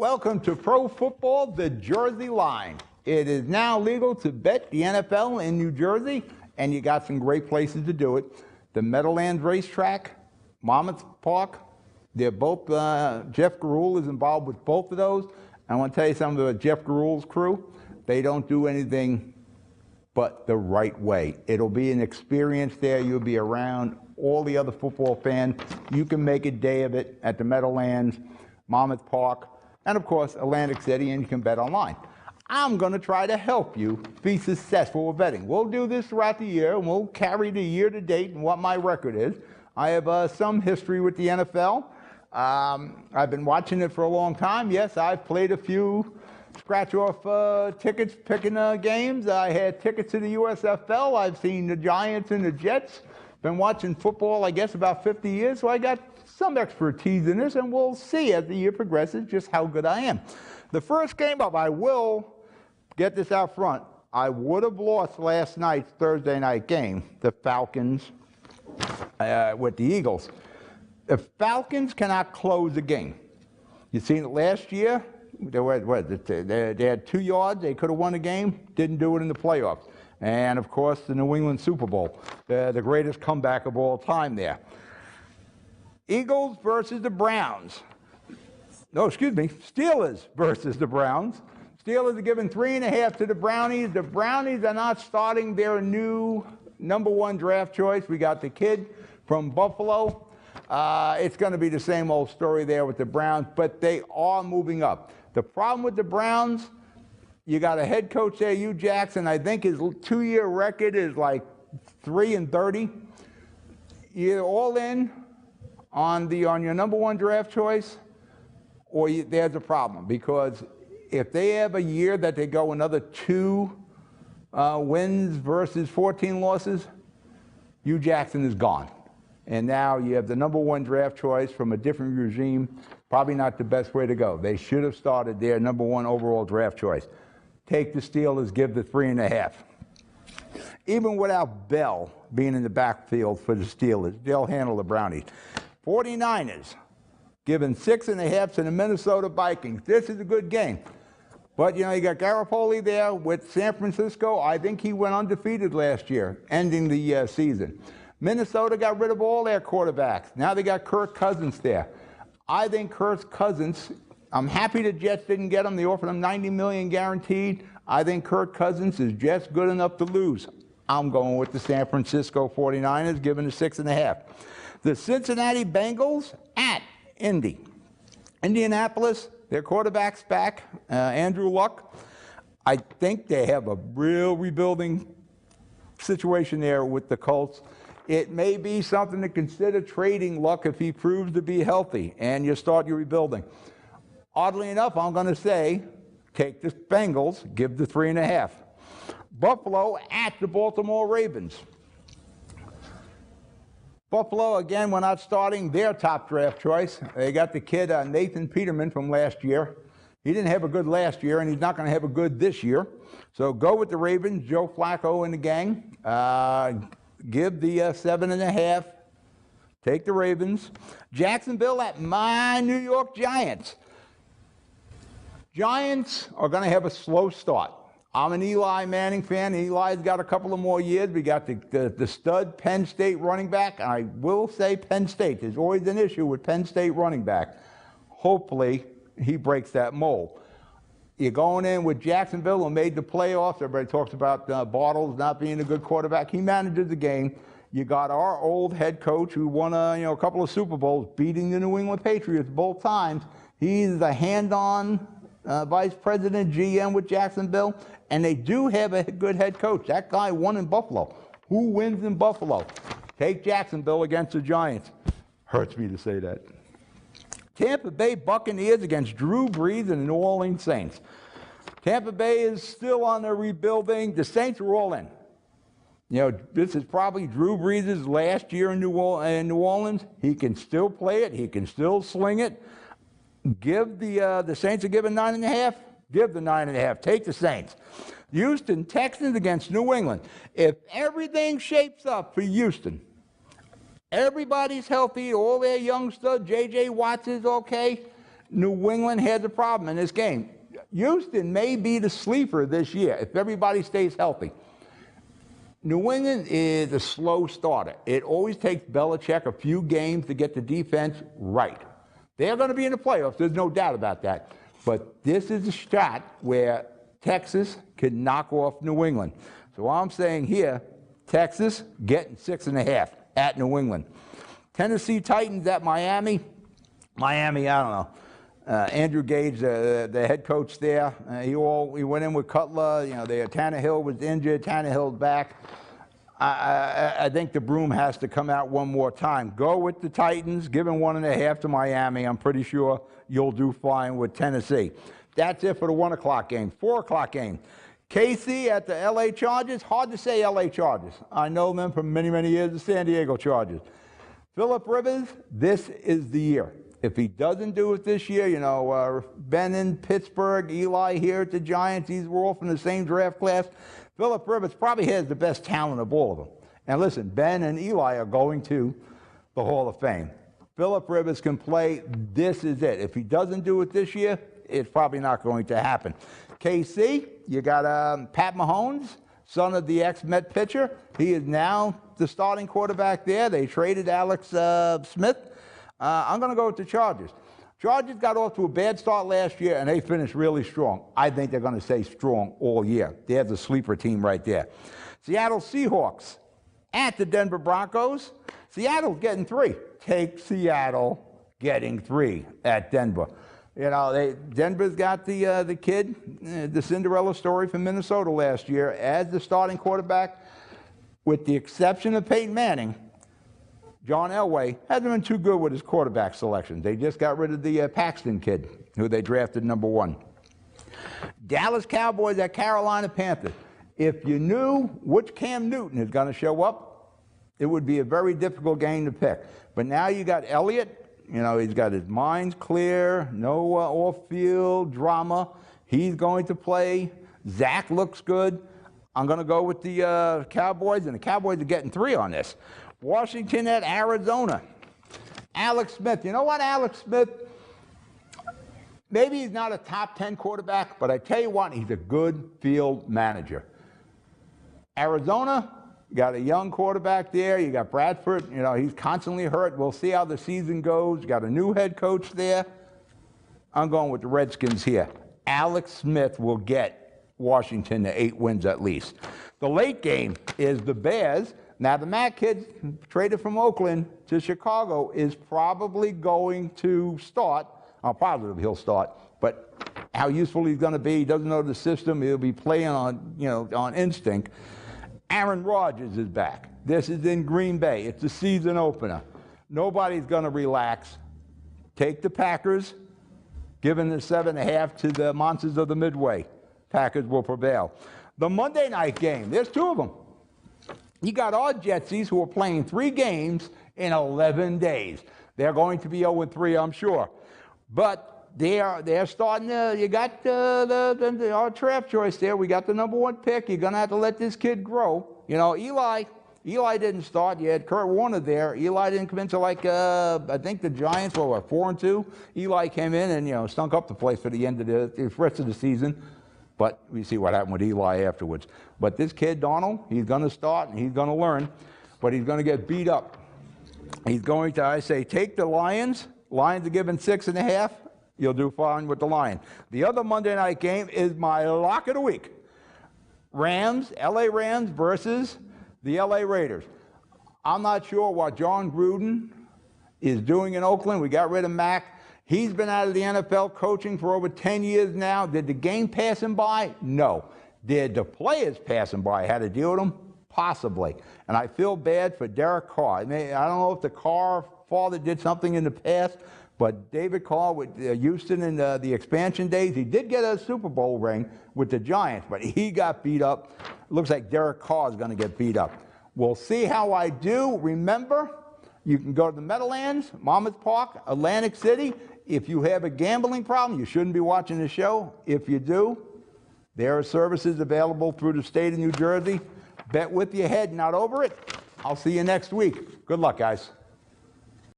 Welcome to Pro Football, the Jersey Line. It is now legal to bet the NFL in New Jersey, and you got some great places to do it. The Meadowlands Racetrack, Monmouth Park, they're both, Jeff Garul is involved with both of those. I want to tell you something about Jeff Garul's crew. They don't do anything but the right way. It'll be an experience there. You'll be around all the other football fans. You can make a day of it at the Meadowlands, Monmouth Park, and of course Atlantic City, and you can bet online. I'm going to try to help you be successful with betting. We'll do this throughout the year, and we'll carry the year to date and what my record is. I have some history with the NFL. I've been watching it for a long time. Yes, I've played a few scratch-off tickets picking games. I had tickets to the USFL. I've seen the Giants and the Jets. Been watching football, I guess, about 50 years, so I got some expertise in this, and we'll see as the year progresses just how good I am. The first game up, I will get this out front. I would have lost last night's Thursday night game, the Falcons with the Eagles. The Falcons cannot close a game. You seen it last year? They had 2 yards. They could have won the game. Didn't do it in the playoffs. And, of course, the New England Super Bowl, the greatest comeback of all time there. Eagles versus the Browns. No, excuse me, Steelers versus the Browns. Steelers are giving 3.5 to the Brownies. The Brownies are not starting their new #1 draft choice. We got the kid from Buffalo. It's going to be the same old story there with the Browns, but they are moving up. The problem with the Browns, you got a head coach there, Hugh Jackson. I think his 2-year record is like 3-30. You're all in on your #1 draft choice, or there's a problem, because if they have a year that they go another 2 wins versus 14 losses, Hugh Jackson is gone. And now you have the #1 draft choice from a different regime. Probably not the best way to go. They should have started their #1 overall draft choice. Take the Steelers, give the 3.5. Even without Bell being in the backfield for the Steelers, they'll handle the Brownies. 49ers giving 6.5 to the Minnesota Vikings. This is a good game. But, you know, you got Garoppolo there with San Francisco. I think he went undefeated last year, ending the season. Minnesota got rid of all their quarterbacks. Now they got Kirk Cousins there. I think Kirk Cousins, I'm happy the Jets didn't get him. They offered him $90 million guaranteed. I think Kirk Cousins is just good enough to lose. I'm going with the San Francisco 49ers, giving the 6.5. The Cincinnati Bengals at Indy. Indianapolis, their quarterback's back, Andrew Luck. I think they have a real rebuilding situation there with the Colts. It may be something to consider trading Luck if he proves to be healthy and you start your rebuilding. Oddly enough, I'm going to say, take the Bengals, give the 3.5. Buffalo at the Baltimore Ravens. Buffalo, again, we're not starting their top draft choice. They got the kid Nathan Peterman from last year. He didn't have a good last year, and he's not going to have a good this year. So go with the Ravens, Joe Flacco and the gang. Give the 7.5. Take the Ravens. Jacksonville at my New York Giants. Giants are going to have a slow start. I'm an Eli Manning fan. Eli's got a couple of more years. We got the stud Penn State running back. And I will say Penn State. There's always an issue with Penn State running back. Hopefully, he breaks that mold. You're going in with Jacksonville, who made the playoffs. Everybody talks about Bartles not being a good quarterback. He manages the game. You got our old head coach who won a couple of Super Bowls, beating the New England Patriots both times. He's the hand-on vice president, GM with Jacksonville, and they do have a good head coach. That guy won in Buffalo. Who wins in Buffalo? Take Jacksonville against the Giants. Hurts me to say that. Tampa Bay Buccaneers against Drew Brees and the New Orleans Saints. Tampa Bay is still on their rebuilding. The Saints are all in. You know, this is probably Drew Brees' last year in New Orleans. He can still play it. He can still sling it. Give the Saints are giving 9.5. Give the 9.5. Take the Saints. Houston Texans against New England. If everything shapes up for Houston, everybody's healthy, all their young studs, J.J. Watts is okay, New England has a problem in this game. Houston may be the sleeper this year if everybody stays healthy. New England is a slow starter. It always takes Belichick a few games to get the defense right. They're going to be in the playoffs. There's no doubt about that. But this is a shot where Texas can knock off New England. So I'm saying here, Texas getting 6.5 at New England. Tennessee Titans at Miami. Miami, I don't know. Andrew Gage, the head coach there, he went in with Cutler. You know, Tannehill was injured. Tannehill's back. I think the broom has to come out one more time. Go with the Titans, giving 1.5 to Miami. I'm pretty sure you'll do fine with Tennessee. That's it for the 1 o'clock game. 4 o'clock game. KC at the LA Chargers. Hard to say LA Chargers. I know them from many, many years, the San Diego Chargers. Phillip Rivers, this is the year. If he doesn't do it this year, you know, Ben in Pittsburgh, Eli here at the Giants, these were all from the same draft class. Phillip Rivers probably has the best talent of all of them. And listen, Ben and Eli are going to the Hall of Fame. Phillip Rivers can play. This is it. If he doesn't do it this year, it's probably not going to happen. KC, you got Pat Mahomes, son of the ex-Met pitcher. He is now the starting quarterback there. They traded Alex Smith. I'm going to go with the Chargers. Chargers got off to a bad start last year, and they finished really strong. I think they're going to stay strong all year. They have the sleeper team right there. Seattle Seahawks at the Denver Broncos. Seattle's getting 3. Take Seattle getting 3 at Denver. You know, Denver's got the kid, the Cinderella story from Minnesota last year, as the starting quarterback. With the exception of Peyton Manning, John Elway hasn't been too good with his quarterback selection. They just got rid of the Paxton kid, who they drafted #1. Dallas Cowboys at Carolina Panthers. If you knew which Cam Newton is going to show up, it would be a very difficult game to pick. But now you got Elliott. You know, he's got his mind clear, no off-field drama. He's going to play. Zach looks good. I'm going to go with the Cowboys, and the Cowboys are getting 3 on this. Washington at Arizona. Alex Smith. You know what, Alex Smith? Maybe he's not a top 10 quarterback, but I tell you what, he's a good field manager. Arizona, you got a young quarterback there. You got Bradford. You know, he's constantly hurt. We'll see how the season goes. You got a new head coach there. I'm going with the Redskins here. Alex Smith will get Washington to 8 wins at least. The late game is the Bears. Now, the Matt kid traded from Oakland to Chicago is probably going to start. I'm positive he'll start, but how useful he's going to be, he doesn't know the system. He'll be playing on, you know, on instinct. Aaron Rodgers is back. This is in Green Bay. It's the season opener. Nobody's going to relax. Take the Packers, giving the 7.5 to the Monsters of the Midway. Packers will prevail. The Monday night game, there's 2 of them. You got our Jetsies who are playing 3 games in 11 days. They're going to be 0-3, I'm sure. But they're starting to, you got our draft choice there. We got the #1 pick. You're going to have to let this kid grow. You know, Eli didn't start. You had Kurt Warner there. Eli didn't come into like, I think the Giants were 4-2. Eli came in and, you know, stunk up the place for the end of the rest of the season. But we see what happened with Eli afterwards. But this kid, Donald, he's going to start and he's going to learn, but he's going to get beat up. He's going to, I say, take the Lions. Lions are given 6.5. You'll do fine with the Lions. The other Monday night game is my lock of the week. Rams, LA Rams versus the LA Raiders. I'm not sure what John Gruden is doing in Oakland. We got rid of Mack. He's been out of the NFL coaching for over 10 years now. Did the game pass him by? No. Did the players pass him by? Had to deal with him? Possibly. And I feel bad for Derek Carr. I don't know if the Carr father did something in the past, but David Carr with Houston in the expansion days, he did get a Super Bowl ring with the Giants, but he got beat up. Looks like Derek Carr is going to get beat up. We'll see how I do. Remember, you can go to the Meadowlands, Monmouth Park, Atlantic City. If you have a gambling problem, you shouldn't be watching the show. If you do, there are services available through the state of New Jersey. Bet with your head, not over it. I'll see you next week. Good luck, guys.